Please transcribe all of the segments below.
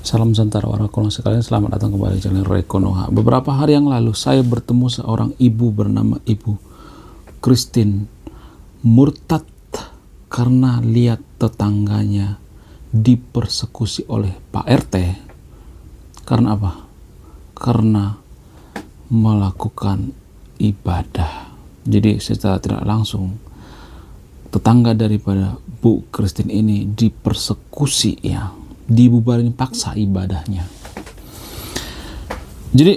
Salam Santara orang Konoha sekalian, selamat datang kembali di channel Roy Konoha. Beberapa hari yang lalu saya bertemu seorang ibu bernama Ibu Christine murtad karena lihat tetangganya dipersekusi oleh Pak RT. Karena apa? Karena melakukan ibadah. Jadi secara tidak langsung tetangga daripada Bu Christine ini dipersekusi, ya, dibubarin paksa ibadahnya. Jadi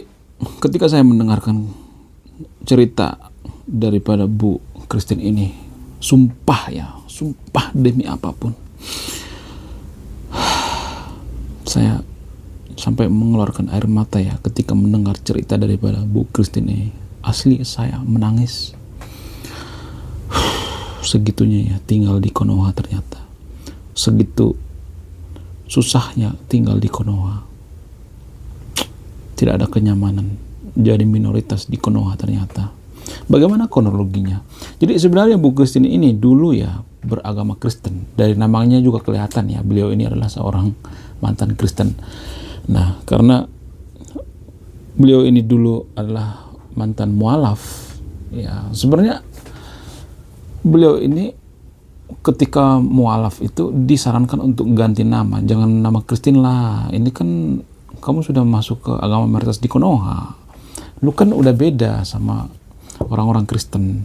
ketika saya mendengarkan cerita daripada Bu Christine ini, sumpah demi apapun, saya sampai mengeluarkan air mata ya ketika mendengar cerita daripada Bu Christine ini. Asli saya menangis. Segitunya ya tinggal di Konoha ternyata. Segitu susahnya tinggal di Konoha. Tidak ada kenyamanan. Jadi minoritas di Konoha ternyata. Bagaimana kronologinya? Jadi sebenarnya Bu Christine ini dulu ya beragama Kristen. Dari namanya juga kelihatan ya, beliau ini adalah seorang mantan Kristen. Nah, karena beliau ini dulu adalah mantan mualaf, ya sebenarnya beliau ini ketika mualaf itu disarankan untuk ganti nama, jangan nama Christine lah, ini kan kamu sudah masuk ke agama mayoritas di Konoha, lu kan udah beda sama orang-orang Kristen,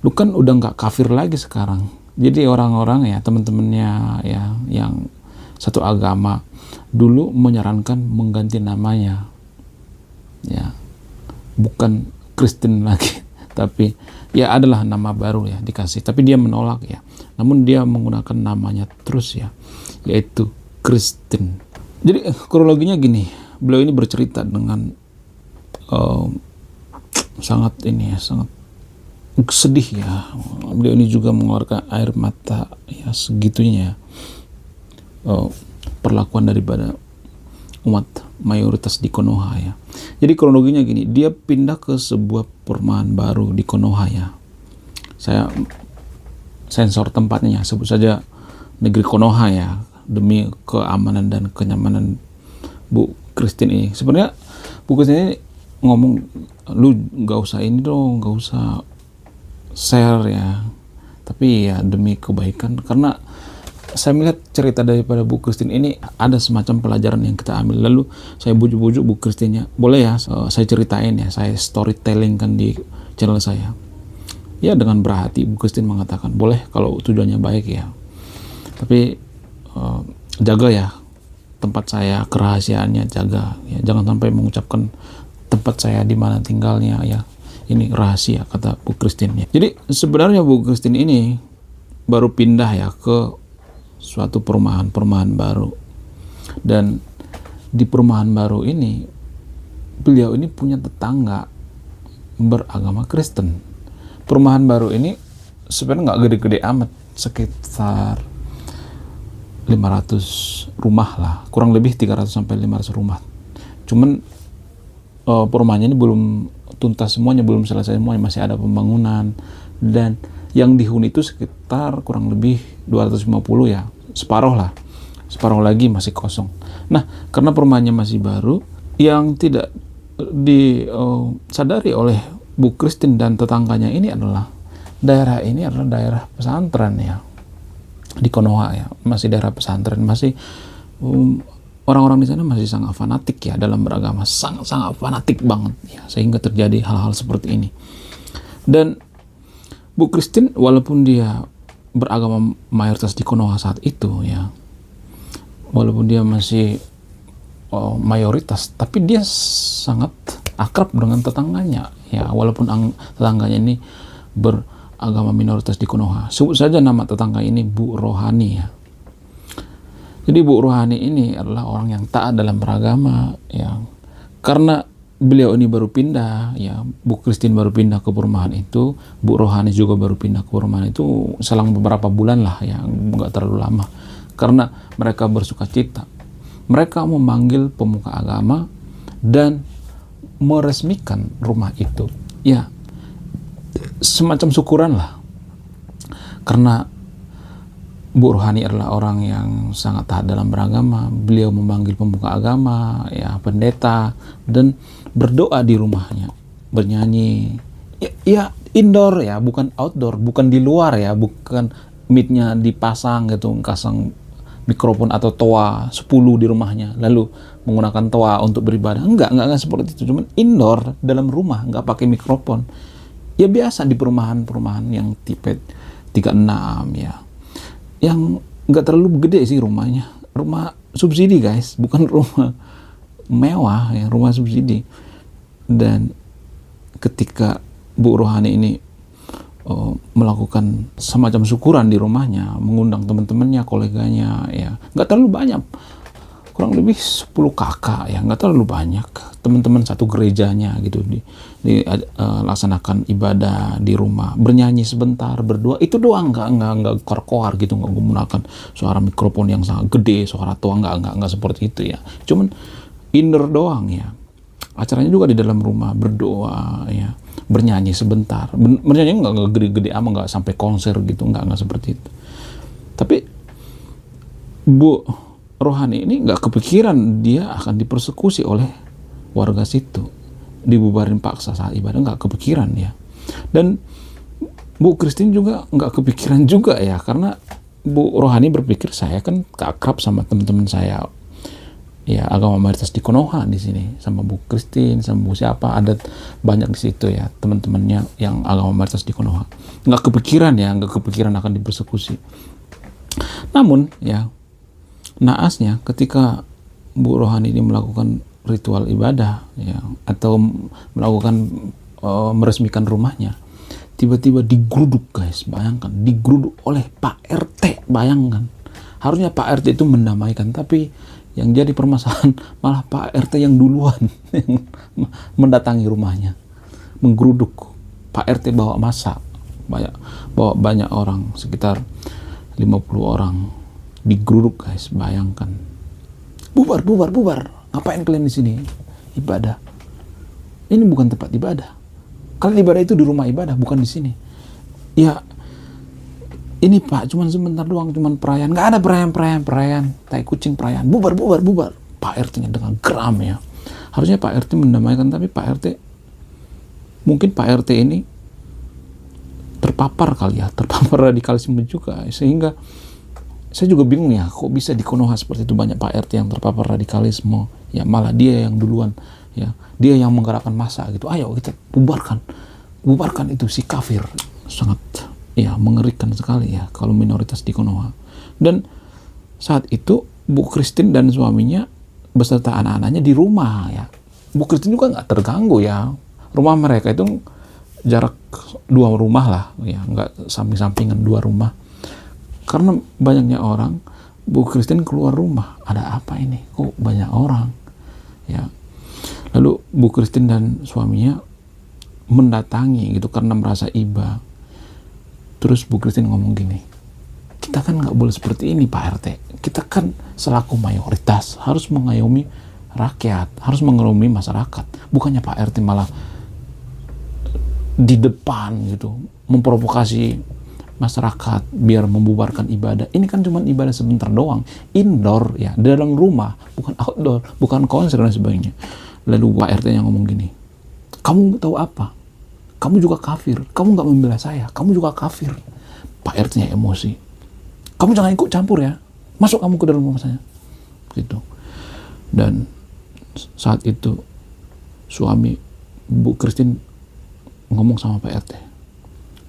lu kan udah nggak kafir lagi sekarang. Jadi orang-orang ya teman-temannya ya yang satu agama dulu menyarankan mengganti namanya, ya bukan Kristen lagi tapi ya adalah nama baru ya dikasih, tapi dia menolak ya, namun dia menggunakan namanya terus ya, yaitu Kristen. Jadi kronologinya gini, beliau ini bercerita dengan sangat sedih ya. Beliau ini juga mengeluarkan air mata ya, segitunya perlakuan daripada umat mayoritas di Konoha ya. Jadi kronologinya gini, dia pindah ke sebuah perumahan baru di Konoha ya. Saya sensor tempatnya, sebut saja negeri Konoha ya, demi keamanan dan kenyamanan Bu Christine ini. Sebenarnya Bu Christine ini ngomong, lu gak usah ini dong, gak usah share ya, tapi ya demi kebaikan, karena saya melihat cerita daripada Bu Christine ini ada semacam pelajaran yang kita ambil. Lalu saya bujuk-bujuk Bu Christine-nya, boleh ya saya ceritain ya, saya storytelling kan di channel saya. Ya dengan berhati Bu Christine mengatakan, boleh kalau tujuannya baik ya, tapi jaga ya tempat saya, kerahasiaannya jaga ya, jangan sampai mengucapkan tempat saya di mana tinggalnya ya, ini rahasia, kata Bu Christine ya. Jadi sebenarnya Bu Christine ini baru pindah ya ke suatu perumahan baru, dan di perumahan baru ini beliau ini punya tetangga beragama Kristen. Perumahan baru ini sebenarnya nggak gede-gede amat, sekitar 500 rumah lah, kurang lebih 300 sampai 500 rumah. Cuman perumahannya ini belum tuntas semuanya, belum selesai semuanya, masih ada pembangunan, dan yang dihuni itu sekitar kurang lebih 250 ya, separuh lagi masih kosong. Nah, karena perumahannya masih baru, yang tidak disadari oleh Bu Christine dan tetangganya ini adalah daerah ini adalah daerah pesantren ya, di Konoha ya, masih daerah pesantren, masih orang-orang di sana masih sangat fanatik ya dalam beragama, sangat fanatik banget ya, sehingga terjadi hal-hal seperti ini. Dan Bu Christine walaupun dia beragama mayoritas di Konoha saat itu ya, walaupun dia masih mayoritas, tapi dia sangat akrab dengan tetangganya ya, walaupun tetangganya ini beragama minoritas di Konoha. Sebut saja nama tetangga ini Bu Rohani ya. Jadi Bu Rohani ini adalah orang yang taat dalam beragama ya. Karena beliau ini baru pindah ya, Bu Christine baru pindah ke perumahan itu, Bu Rohani juga baru pindah ke perumahan itu selang beberapa bulan lah ya, nggak terlalu lama. Karena mereka bersuka cita, mereka memanggil pemuka agama dan meresmikan rumah itu ya, semacam syukuran lah, karena Bu Rohani adalah orang yang sangat taat dalam beragama. Beliau memanggil pemuka agama, ya pendeta, dan berdoa di rumahnya, bernyanyi. Ya indoor ya, bukan outdoor, bukan di luar ya, bukan mic-nya dipasang gitu, pasang mikrofon atau toa 10 di rumahnya, lalu menggunakan toa untuk beribadah. Enggak seperti itu. Cuman indoor, dalam rumah, enggak pakai mikrofon. Ya biasa di perumahan-perumahan yang tipe 36 ya. Yang enggak terlalu gede sih rumahnya. Rumah subsidi guys, bukan rumah mewah ya, rumah subsidi. Dan ketika Bu Rohani ini melakukan semacam syukuran di rumahnya, mengundang teman-temannya, koleganya, ya nggak terlalu banyak, kurang lebih 10 kakak ya, nggak terlalu banyak, teman-teman satu gerejanya gitu, laksanakan ibadah di rumah, bernyanyi sebentar, berdoa, itu doang, nggak koar-koar gitu, nggak menggunakan suara mikrofon yang sangat gede, suara tua, nggak seperti itu ya, cuman indoor doang ya. Acaranya juga di dalam rumah, berdoa ya, bernyanyi sebentar, bernyanyi nggak gede-gede amat, nggak sampai konser gitu, nggak seperti itu. Tapi Bu Rohani ini nggak kepikiran dia akan dipersekusi oleh warga situ, dibubarin paksa saat ibadah, nggak kepikiran ya. Dan Bu Christine juga nggak kepikiran juga ya, karena Bu Rohani berpikir saya kan akrab sama teman-teman saya ya, agama mayoritas di Konoha di sini, sama Bu Christine, sama Bu siapa, ada banyak di situ ya teman-temannya yang agama mayoritas di Konoha. Nggak kepikiran akan dipersekusi. Namun ya, naasnya ketika Bu Rohani ini melakukan ritual ibadah ya, atau melakukan meresmikan rumahnya, tiba-tiba digeruduk guys, bayangkan, digeruduk oleh Pak RT, bayangkan. Harusnya Pak RT itu mendamaikan, tapi yang jadi permasalahan malah Pak RT yang duluan yang mendatangi rumahnya, menggeruduk. Pak RT bawa massa, bawa banyak orang, sekitar 50 orang, digeruduk guys, bayangkan. Bubar, ngapain kalian di sini? Ibadah. Ini bukan tempat ibadah. Kalian ibadah itu di rumah ibadah, bukan di sini. Ya, ini Pak, cuman sebentar doang, cuman perayaan. Nggak ada perayaan, tai kucing perayaan. Bubar. Pak RT-nya dengan geram ya. Harusnya Pak RT mendamaikan, tapi Pak RT, mungkin Pak RT ini terpapar radikalisme juga. Sehingga saya juga bingung ya, kok bisa di Konoha seperti itu banyak Pak RT yang terpapar radikalisme. Ya malah dia yang duluan, ya dia yang menggerakkan massa gitu. Ayo kita bubarkan itu si kafir. Sangat ya mengerikan sekali ya kalau minoritas di Konoha. Dan saat itu Bu Christine dan suaminya beserta anak-anaknya di rumah ya. Bu Christine juga nggak terganggu ya. Rumah mereka itu jarak 2 rumah lah ya, nggak samping-sampingan 2 rumah. Karena banyaknya orang, Bu Christine keluar rumah. Ada apa ini? Kok banyak orang? Ya. Lalu Bu Christine dan suaminya mendatangi gitu karena merasa iba. Terus Bu Christine ngomong gini, kita kan nggak boleh seperti ini Pak RT. Kita kan selaku mayoritas harus mengayomi rakyat, harus mengayomi masyarakat. Bukannya Pak RT malah di depan gitu, memprovokasi masyarakat biar membubarkan ibadah. Ini kan cuma ibadah sebentar doang, indoor ya, di dalam rumah, bukan outdoor, bukan konser dan sebagainya. Lalu Pak RT yang ngomong gini, kamu tahu apa? Kamu juga kafir, kamu nggak membela saya, kamu juga kafir. Pak RT-nya emosi. Kamu jangan ikut campur ya, masuk kamu ke dalam rumah saya. Gitu. Dan saat itu suami Bu Christine ngomong sama Pak RT,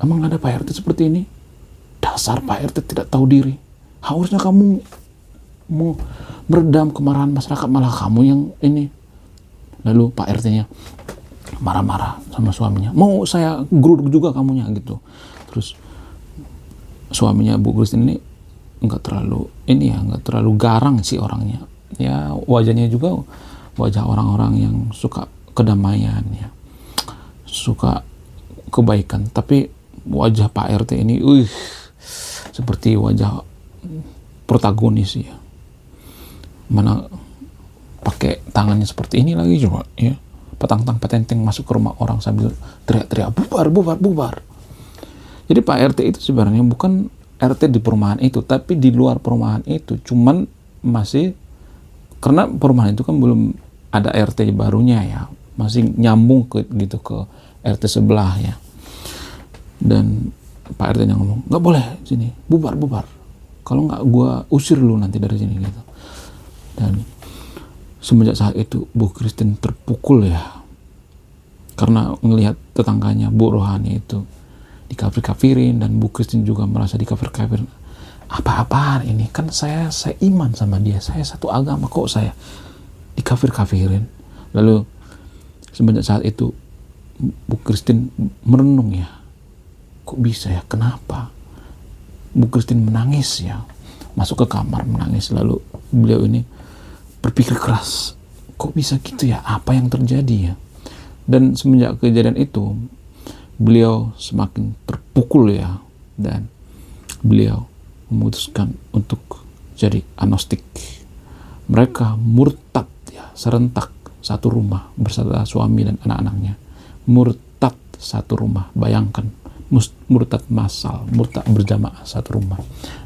emang ada Pak RT seperti ini? Dasar Pak RT tidak tahu diri. Harusnya kamu mau meredam kemarahan masyarakat, malah kamu yang ini. Lalu Pak RT-nya marah-marah sama suaminya, mau saya geruduk juga kamunya gitu. Terus suaminya Bu Christine ini nggak terlalu garang sih orangnya ya, wajahnya juga wajah orang-orang yang suka kedamaian ya, suka kebaikan. Tapi wajah Pak RT ini seperti wajah protagonis ya, mana pakai tangannya seperti ini lagi juga ya, petenteng masuk ke rumah orang sambil teriak-teriak bubar. Jadi Pak RT itu sebenarnya bukan RT di perumahan itu, tapi di luar perumahan itu cuman masih, karena perumahan itu kan belum ada RT barunya ya, masih nyambung ke gitu ke RT sebelah ya. Dan Pak RT-nya ngomong, nggak boleh sini, bubar, kalau nggak gua usir lu nanti dari sini gitu. Dan semenjak saat itu Bu Christine terpukul ya, karena ngelihat tetangganya Bu Rohani itu dikafir-kafirin, dan Bu Christine juga merasa dikafir-kafirin. Apa-apaan ini, kan saya iman sama dia, saya satu agama, kok saya dikafir-kafirin. Lalu semenjak saat itu Bu Christine merenung ya, kok bisa ya, kenapa? Bu Christine menangis ya, masuk ke kamar menangis. Lalu beliau ini berpikir keras, kok bisa gitu ya, apa yang terjadi ya. Dan semenjak kejadian itu beliau semakin terpukul ya, dan beliau memutuskan untuk jadi agnostik. Mereka murtad ya, serentak satu rumah beserta suami dan anak-anaknya. Murtad satu rumah, bayangkan, murtad massal, murtad berjamaah satu rumah.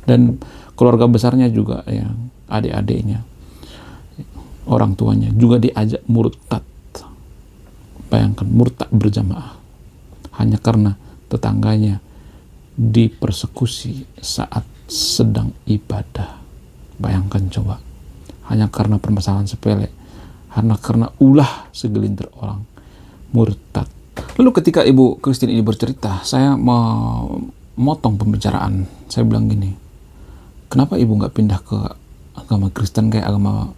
Dan keluarga besarnya juga yang adik-adiknya, orang tuanya juga diajak murtad. Bayangkan, murtad berjamaah hanya karena tetangganya dipersekusi saat sedang ibadah. Bayangkan coba, hanya karena permasalahan sepele, hanya karena ulah segelintir orang, murtad. Lalu ketika Ibu Christine ini bercerita, saya memotong pembicaraan. Saya bilang gini, kenapa Ibu nggak pindah ke agama Kristen, kayak agama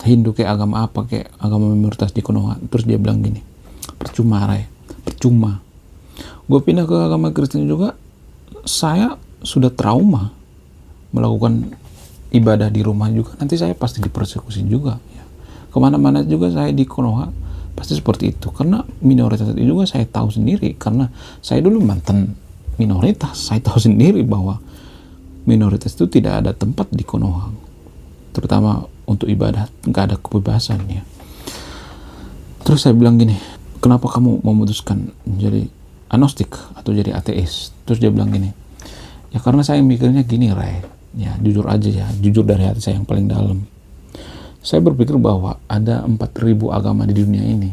Hindu, kayak agama apa, kayak agama minoritas di Konoha? Terus dia bilang gini, percuma Ray, percuma. Gue pindah ke agama Kristen juga, saya sudah trauma melakukan ibadah di rumah juga, nanti saya pasti dipersekusi juga ya. Kemana-mana juga saya di Konoha pasti seperti itu, karena minoritas itu juga saya tahu sendiri, karena saya dulu mantan minoritas. Saya tahu sendiri bahwa minoritas itu tidak ada tempat di Konoha, terutama untuk ibadah, nggak ada kebebasan ya. Terus saya bilang gini, kenapa kamu memutuskan menjadi agnostik atau jadi ateis? Terus dia bilang gini, ya karena saya mikirnya gini Ray, ya jujur aja ya, jujur dari hati saya yang paling dalam. Saya berpikir bahwa ada 4.000 agama di dunia ini.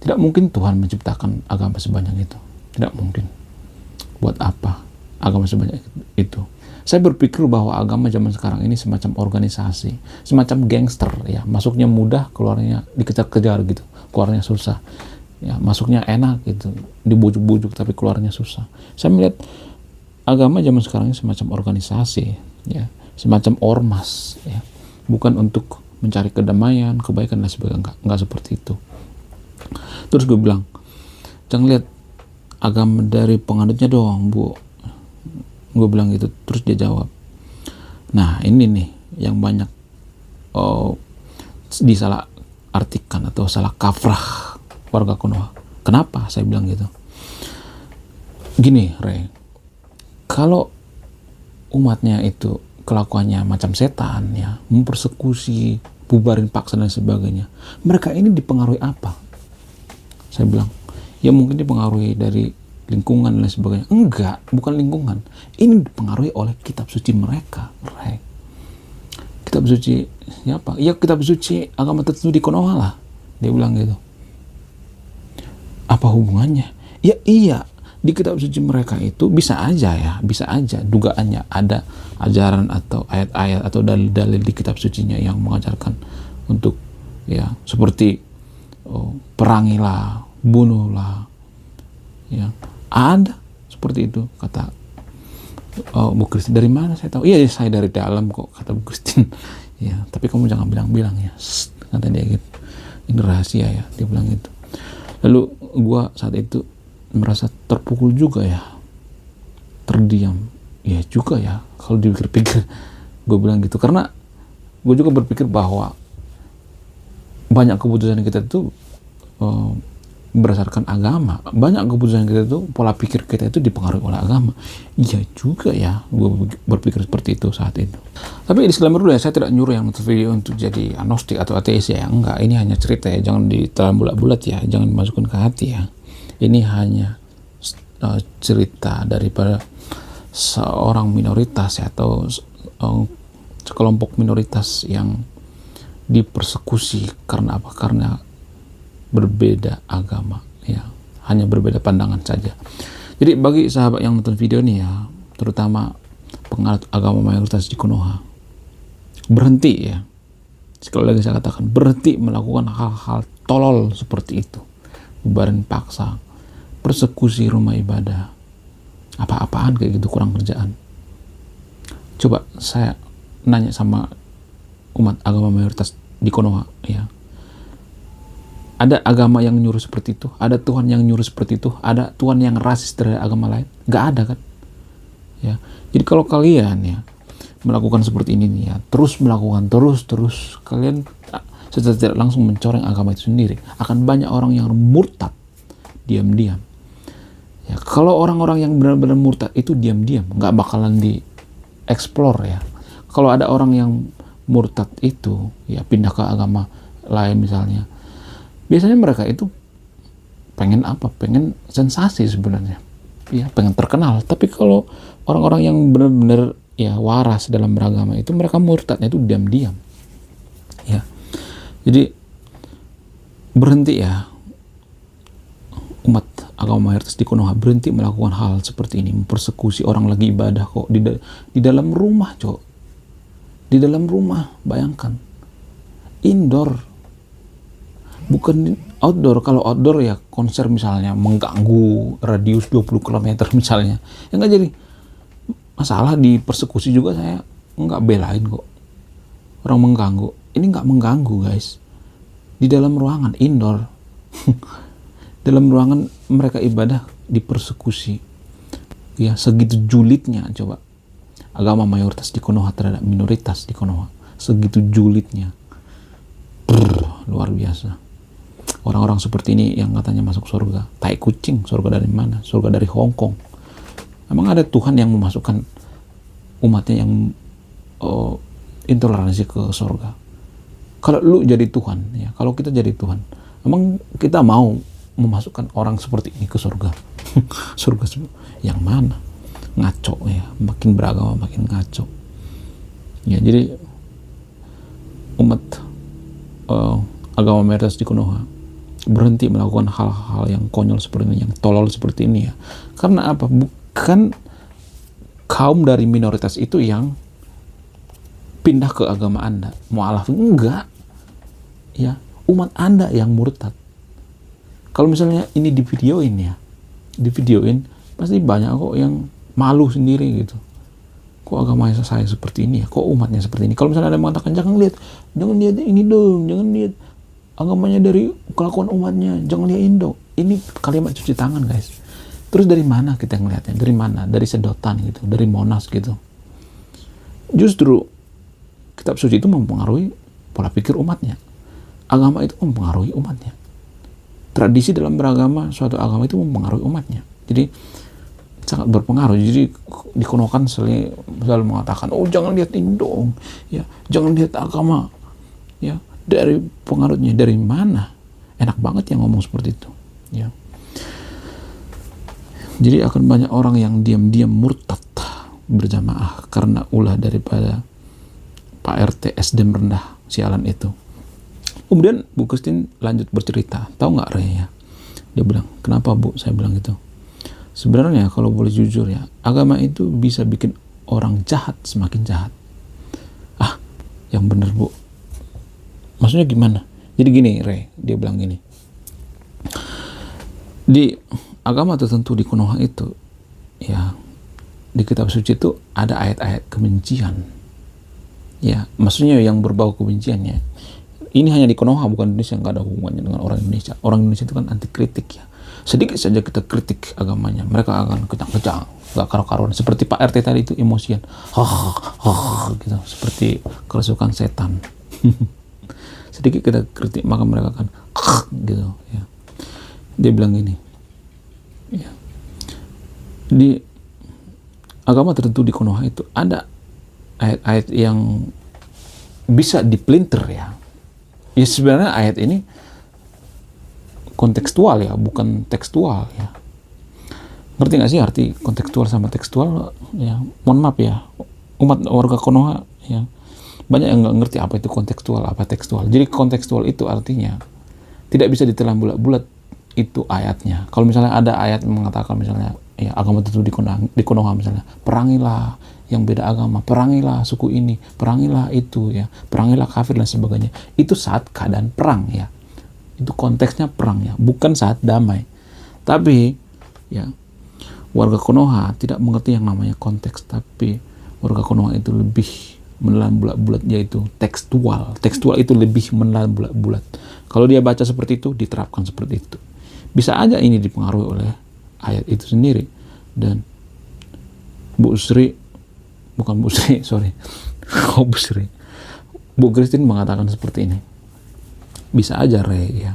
Tidak mungkin Tuhan menciptakan agama sebanyak itu. Tidak mungkin. Buat apa agama sebanyak itu? Saya berpikir bahwa agama zaman sekarang ini semacam organisasi, semacam gangster ya, masuknya mudah, keluarnya dikejar-kejar gitu, keluarnya susah. Ya, masuknya enak gitu, dibujuk-bujuk, tapi keluarnya susah. Saya melihat agama zaman sekarang ini semacam organisasi ya, semacam ormas ya, bukan untuk mencari kedamaian, kebaikan dan sebagainya, enggak seperti itu. Terus gue bilang, jangan lihat agama dari penganutnya doang, Bu. Gue bilang gitu. Terus dia jawab, nah ini nih yang banyak disalah artikan atau salah kafrah warga Konoha. Kenapa saya bilang gitu? Gini Ray, kalau umatnya itu kelakuannya macam setan ya, mempersekusi, bubarin paksa dan sebagainya, mereka ini dipengaruhi apa? Saya bilang, ya mungkin dipengaruhi dari lingkungan dan sebagainya. Enggak, bukan lingkungan. Ini dipengaruhi oleh kitab suci mereka, Ray. Kitab suci ya apa? Ya kitab suci agama tertentu di Konoha lah. Dia bilang gitu. Apa hubungannya? Ya iya, di kitab suci mereka itu bisa aja dugaannya ada ajaran atau ayat-ayat atau dalil-dalil di kitab sucinya yang mengajarkan untuk ya seperti perangilah, bunuhlah, ya ada seperti itu, kata Bu Christine. Dari mana saya tahu? Iya, saya dari dalam kok, kata Bu Christine. Ya, tapi kamu jangan bilang-bilang ya, kata dia gitu. Ini rahasia ya, dia bilang gitu. Lalu gua saat itu merasa terpukul juga ya, terdiam ya juga ya kalau dipikir-pikir. Gue bilang gitu karena gue juga berpikir bahwa banyak keputusan kita itu berdasarkan agama, banyak keputusan kita itu, pola pikir kita itu dipengaruhi oleh agama. Iya juga ya, gue berpikir seperti itu saat itu. Tapi disclaimer dulu ya, saya tidak nyuruh yang nonton video untuk jadi agnostik atau ateis ya, enggak. Ini hanya cerita ya, jangan ditelan bulat-bulat ya, jangan dimasukkan ke hati ya. Ini hanya cerita daripada seorang minoritas ya, atau sekelompok minoritas yang dipersekusi karena apa? Karena berbeda agama ya, hanya berbeda pandangan saja. Jadi bagi sahabat yang nonton video ini ya, terutama penganut agama mayoritas di Konoha, berhenti ya. Sekali lagi saya katakan, berhenti melakukan hal-hal tolol seperti itu. Bubarin paksa, persekusi rumah ibadah, apa-apaan kayak gitu, kurang kerjaan. Coba saya nanya sama umat agama mayoritas di Konoha ya, ada agama yang nyuruh seperti itu? Ada Tuhan yang nyuruh seperti itu? Ada Tuhan yang rasis terhadap agama lain? Nggak ada kan ya. Jadi kalau kalian ya melakukan seperti ini nih ya, terus melakukan terus kalian secara tidak langsung mencoreng agama itu sendiri. Akan banyak orang yang murtad diam-diam ya. Kalau orang-orang yang benar-benar murtad itu diam-diam, nggak bakalan dieksplor ya. Kalau ada orang yang murtad itu ya pindah ke agama lain misalnya, biasanya mereka itu pengen apa? Pengen sensasi sebenarnya ya, pengen terkenal. Tapi kalau orang-orang yang benar-benar ya waras dalam beragama itu, mereka murtadnya itu diam-diam ya. Jadi berhenti ya umat agama mayoritas di Konoha, berhenti melakukan hal seperti ini, mempersekusi orang lagi ibadah kok di dalam rumah, cok. Di dalam rumah, bayangkan, indoor, bukan outdoor. Kalau outdoor ya konser misalnya mengganggu radius 20 km misalnya, ya nggak jadi masalah. Di persekusi juga saya nggak belain kok orang mengganggu. Ini nggak mengganggu guys, di dalam ruangan indoor dalam ruangan mereka ibadah dipersekusi ya. Segitu julidnya coba agama mayoritas di Konoha terhadap minoritas di Konoha, segitu julidnya. Luar biasa. Orang-orang seperti ini yang katanya masuk surga, tai kucing. Surga dari mana? Surga dari Hong Kong. Emang ada Tuhan yang memasukkan umatnya yang intoleransi ke surga? Kalau lu jadi Tuhan ya, kalau kita jadi Tuhan, emang kita mau memasukkan orang seperti ini ke surga? Surga yang mana? Ngaco ya, makin beragama makin ngaco ya. Jadi umat agama mayoritas di Konoha berhenti melakukan hal-hal yang konyol seperti ini, yang tolol seperti ini ya. Karena apa? Bukan kaum dari minoritas itu yang pindah ke agama Anda, mualaf, enggak ya, umat Anda yang murtad. Kalau misalnya ini divideoin ya, pasti banyak kok yang malu sendiri gitu. Kok agama saya seperti ini ya, kok umatnya seperti ini. Kalau misalnya ada yang mengatakan jangan lihat ini dong, jangan lihat agamanya dari kelakuan umatnya, jangan lihat Indo. Ini kalimat cuci tangan guys. Terus dari mana kita ngelihatnya? Dari mana? Dari sedotan gitu, dari Monas gitu. Justru kitab suci itu mempengaruhi pola pikir umatnya. Agama itu mempengaruhi umatnya. Tradisi dalam beragama suatu agama itu mempengaruhi umatnya. Jadi sangat berpengaruh. Jadi dikonokan selalu mengatakan, oh jangan lihat Indo, ya, jangan lihat agama, ya, dari pengaruhnya. Dari mana? Enak banget yang ngomong seperti itu, ya. Jadi akan banyak orang yang diam-diam murtad berjamaah karena ulah daripada Pak RT SDM rendah sialan itu. Kemudian Bu Christine lanjut bercerita, tahu nggak Ray ya? Dia bilang, kenapa Bu? Saya bilang gitu. Sebenarnya kalau boleh jujur ya, agama itu bisa bikin orang jahat semakin jahat. Ah, yang bener Bu. Maksudnya gimana? Jadi gini Ray, dia bilang gini. Di agama tertentu di Konoha itu, ya, di kitab suci itu ada ayat-ayat kebencian. Ya, maksudnya yang berbau kebencian ya. Ini hanya di Konoha, bukan Indonesia, nggak ada hubungannya dengan orang Indonesia. Orang Indonesia itu kan anti kritik ya. Sedikit saja kita kritik agamanya, mereka akan kejang-kejang, nggak karu-karuan. Seperti Pak RT tadi itu emosian, gitu, seperti kerasukan setan. Sedikit kita kritik, maka mereka akan gitu ya. Dia bilang gini, ya, di agama tertentu di Konoha itu ada ayat-ayat yang bisa dipelintir ya. Ya sebenarnya ayat ini kontekstual ya, bukan tekstual ya. Ngerti nggak sih arti kontekstual sama tekstual? Ya, mohon maaf ya, umat warga Konoha ya, banyak yang nggak ngerti apa itu kontekstual, apa tekstual. Jadi kontekstual itu artinya tidak bisa ditelan bulat-bulat itu ayatnya. Kalau misalnya ada ayat yang mengatakan misalnya ya agama tertentu di Konoha misalnya, perangilah yang beda agama, perangilah suku ini, perangilah itu ya, perangilah kafir dan sebagainya. Itu saat keadaan perang ya. Itu konteksnya perang ya, bukan saat damai. Tapi ya warga Konoha tidak mengerti yang namanya konteks, tapi warga Konoha itu lebih menelan bulat-bulat, yaitu tekstual. Tekstual itu lebih menelan bulat-bulat. Kalau dia baca seperti itu, diterapkan seperti itu. Bisa aja ini dipengaruhi oleh ayat itu sendiri. Dan Bu Sri, Bu Christine mengatakan seperti ini. Bisa aja ya,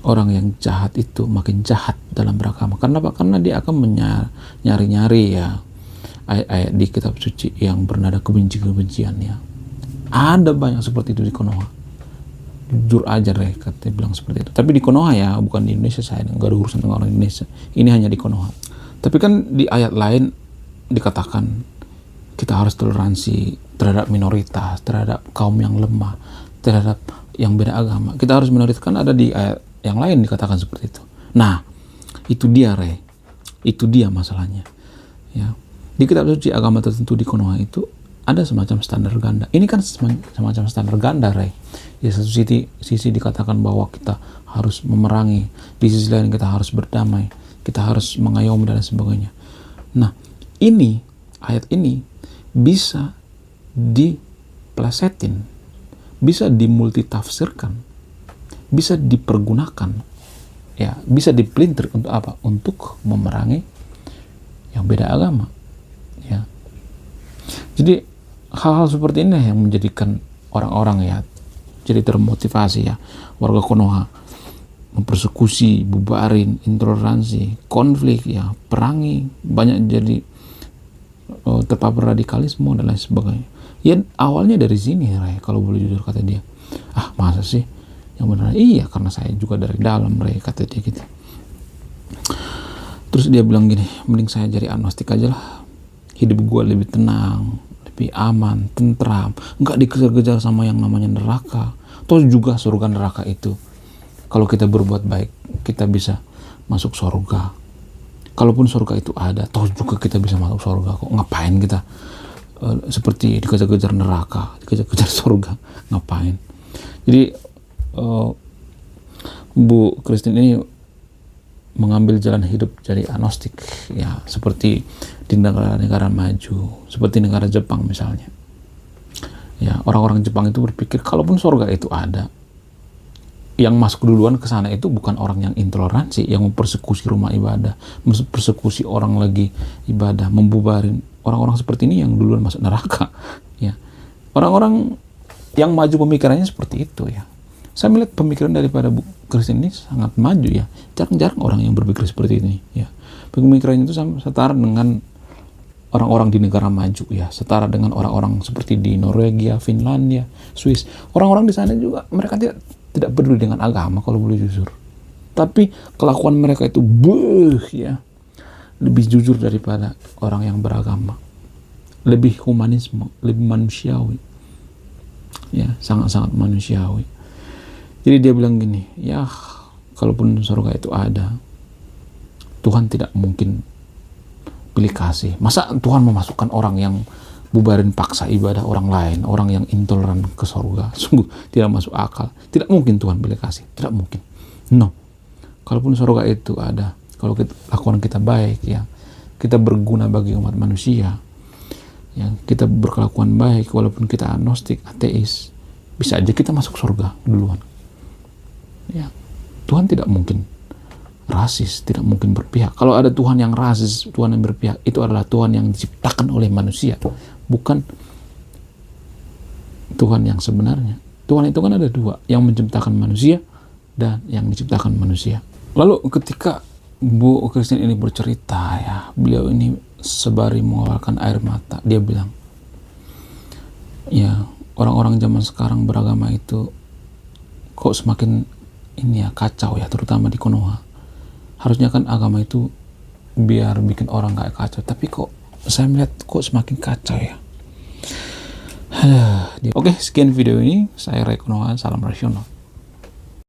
orang yang jahat itu makin jahat dalam beragama. Karena apa? Karena dia akan nyari-nyari ya ayat-ayat di kitab suci yang bernada kebencian ya. Ada banyak seperti itu di Konoha. Jujur aja katanya bilang seperti itu. Tapi di Konoha ya, bukan di Indonesia. Saya nggak ada urusan dengan orang Indonesia. Ini hanya di Konoha. Tapi kan di ayat lain dikatakan kita harus toleransi terhadap minoritas, terhadap kaum yang lemah, terhadap yang beda agama. Kita harus minoritas, kan ada di ayat yang lain dikatakan seperti itu. Nah, itu dia itu dia masalahnya ya. Di kitab suci agama tertentu di Konoha itu ada semacam standar ganda. Ini kan semacam standar ganda, Di satu sisi dikatakan bahwa kita harus memerangi, di sisi lain kita harus berdamai, kita harus mengayomi dan sebagainya. Nah, ini ayat ini bisa diplesetin, bisa dimultitafsirkan, bisa dipergunakan, ya, bisa dipelintir untuk apa? Untuk memerangi yang beda agama. Ya. Jadi hal-hal seperti ini yang menjadikan orang-orang ya jadi termotivasi ya, warga Konoha mempersekusi, bubarin, intoleransi, konflik ya, perangi, banyak jadi terpapar radikalisme dan lain sebagainya. Ya awalnya dari sini kalau boleh jujur kata dia. Ah masa sih? Yang benar? Iya, karena saya juga dari dalam kata dia gitu. Terus dia bilang gini, mending saya jadi agnostik aja lah. Hidup gue lebih tenang, lebih aman, tentram, nggak dikejar-kejar sama yang namanya neraka. Toh juga surga neraka itu, kalau kita berbuat baik, kita bisa masuk surga. Kalaupun surga itu ada, toh juga kita bisa masuk surga kok. Ngapain kita seperti dikejar-kejar neraka, dikejar-kejar surga? Ngapain? Jadi Bu Christine ini mengambil jalan hidup jadi agnostik ya, seperti di negara-negara maju, seperti negara Jepang misalnya. Ya, orang-orang Jepang itu berpikir kalaupun surga itu ada, yang masuk duluan ke sana itu bukan orang yang intoleransi, yang mempersekusi rumah ibadah, mempersekusi orang lagi ibadah, membubarin. Orang-orang seperti ini yang duluan masuk neraka. Ya, orang-orang yang maju pemikirannya seperti itu ya. Saya melihat pemikiran daripada Bu Christine ini sangat maju ya. Jarang-jarang orang yang berpikir seperti ini ya. Pemikirannya itu setara dengan orang-orang di negara maju ya, setara dengan orang-orang seperti di Norwegia, Finlandia, Swiss. Orang-orang di sana juga mereka tidak peduli dengan agama kalau boleh jujur. Tapi kelakuan mereka itu ya, lebih jujur daripada orang yang beragama. Lebih humanisme, lebih manusiawi. Ya, sangat-sangat manusiawi. Jadi dia bilang gini, ya kalaupun surga itu ada, Tuhan tidak mungkin pilih kasih. Masa Tuhan memasukkan orang yang bubarin paksa ibadah orang lain, orang yang intoleran ke surga? Sungguh tidak masuk akal. Tidak mungkin Tuhan pilih kasih, tidak mungkin. No. Kalaupun surga itu ada, kalau lakukan kita baik ya, kita berguna bagi umat manusia, ya, kita berkelakuan baik walaupun kita agnostik, ateis, bisa aja kita masuk surga duluan. Ya, Tuhan tidak mungkin rasis, tidak mungkin berpihak. Kalau ada Tuhan yang rasis, Tuhan yang berpihak, itu adalah Tuhan yang diciptakan oleh manusia, bukan Tuhan yang sebenarnya. Tuhan itu kan ada dua, yang menciptakan manusia dan yang diciptakan manusia. Lalu ketika Bu Christine ini bercerita ya, beliau ini sebari mengeluarkan air mata. Dia bilang, ya orang-orang zaman sekarang beragama itu kok semakin ini ya kacau ya, terutama di Konoha. Harusnya kan agama itu biar bikin orang gak kacau, tapi kok saya melihat kok semakin kacau ya. Oke, sekian video ini. Saya Ray Konoha, salam rasional.